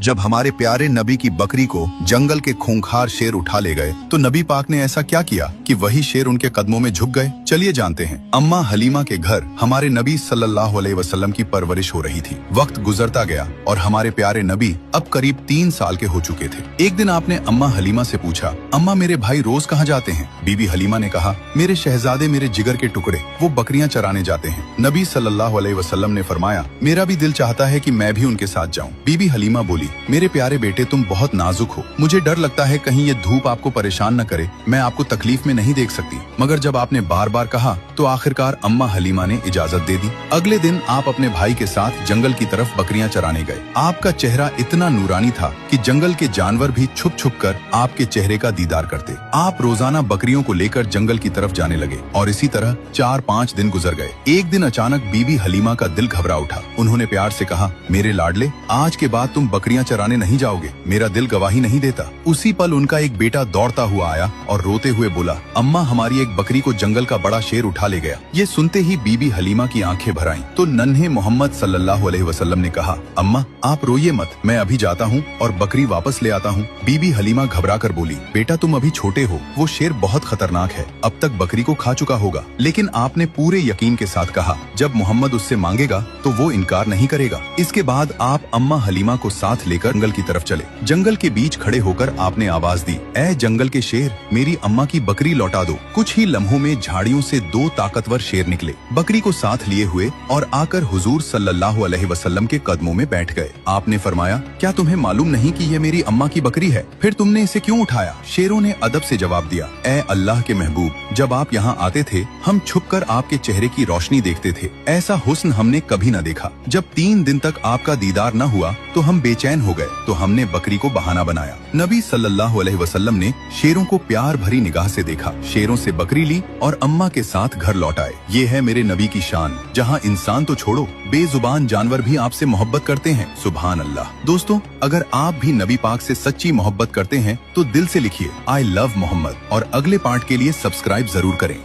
जब हमारे प्यारे नबी की बकरी को जंगल के खूंखार शेर उठा ले गए तो नबी पाक ने ऐसा क्या किया कि वही शेर उनके कदमों में झुक गए। चलिए जानते हैं। अम्मा हलीमा के घर हमारे नबी सल्लल्लाहु अलैहि वसल्लम की परवरिश हो रही थी। वक्त गुजरता गया और हमारे प्यारे नबी अब करीब 3 साल के हो चुके थे। एक दिन आपने अम्मा हलीमा से पूछा, अम्मा मेरे भाई रोज कहाँ जाते हैं? बीबी हलीमा ने कहा, मेरे शहजादे मेरे जिगर के टुकड़े, वो बकरियां चराने जाते हैं। नबी सल्लल्लाहु अलैहि वसल्लम ने फरमाया, मेरा भी दिल चाहता है कि मैं भी उनके साथ जाऊं। बीबी हलीमा बोली, मेरे प्यारे बेटे तुम बहुत नाजुक हो, मुझे डर लगता है कहीं ये धूप आपको परेशान न करे, मैं आपको तकलीफ में नहीं देख सकती। मगर जब आपने बार बार कहा तो आखिरकार अम्मा हलीमा ने इजाजत दे दी। अगले दिन आप अपने भाई के साथ जंगल की तरफ बकरियां चराने गए। आपका चेहरा इतना नूरानी था कि जंगल के जानवर भी छुप छुप कर आपके चेहरे का दीदार करते। आप रोजाना बकरियों को लेकर जंगल की तरफ जाने लगे और इसी तरह 4-5 दिन गुजर गए। एक दिन अचानक बीबी हलीमा का दिल घबरा उठा। उन्होंने प्यार से कहा, मेरे लाडले, आज के बाद तुम बकरियां चराने नहीं जाओगे, मेरा दिल गवाही नहीं देता। उसी पल उनका एक बेटा दौड़ता हुआ आया और रोते हुए बोला, अम्मा हमारी एक बकरी को जंगल का बड़ा शेर उठा ले गया। ये सुनते ही बीबी हलीमा की आंखें भर आईं। तो नन्हे मोहम्मद सल्लल्लाहु अलैहि वसल्लम ने कहा, अम्मा आप रोइए मत, मैं अभी जाता हूँ और बकरी वापस ले आता हूँ। बीबी हलीमा घबरा कर बोली, बेटा तुम अभी छोटे हो, वो शेर बहुत खतरनाक है, अब तक बकरी को खा चुका होगा। लेकिन आपने पूरे यकीन के साथ कहा, जब मोहम्मद उससे मांगेगा तो वो इनकार नहीं करेगा। इसके बाद आप अम्मा हलीमा को साथ लेकर जंगल की तरफ चले। जंगल के बीच खड़े होकर आपने आवाज दी, ऐ जंगल के शेर, मेरी अम्मा की बकरी लौटा दो। कुछ ही लम्हों में झाड़ियों से 2 ताकतवर शेर निकले, बकरी को साथ लिए हुए और आकर हुजूर सल्लल्लाहु अलैहि वसल्लम के कदमों में बैठ गए। आपने फरमाया, क्या तुम्हें मालूम नहीं कि ये मेरी अम्मा की बकरी है? फिर तुमने इसे क्यों उठाया? शेरों ने अदब से जवाब दिया, ऐ अल्लाह के महबूब, जब आप यहाँ आते थे हम छुपकर आपके चेहरे की रोशनी देखते थे, ऐसा हुस्न हमने कभी न देखा। जब 3 दिन तक आपका दीदार न हुआ तो हम बेचैन हो गए, तो हमने बकरी को बहाना बनाया। नबी सल्लल्लाहु अलैहि वसल्लम ने शेरों को प्यार भरी निगाह से देखा, शेरों से बकरी ली और अम्मा के साथ घर लौट आए। ये है मेरे नबी की शान, जहाँ इंसान तो छोड़ो, बेजुबान जानवर भी आपसे मोहब्बत करते हैं। सुभान अल्लाह। दोस्तों, अगर आप भी नबी पाक से सच्ची मोहब्बत करते हैं तो दिल से लिखिए, आई लव मोहम्मद, और अगले पार्ट के लिए सब्सक्राइब जरूर करें।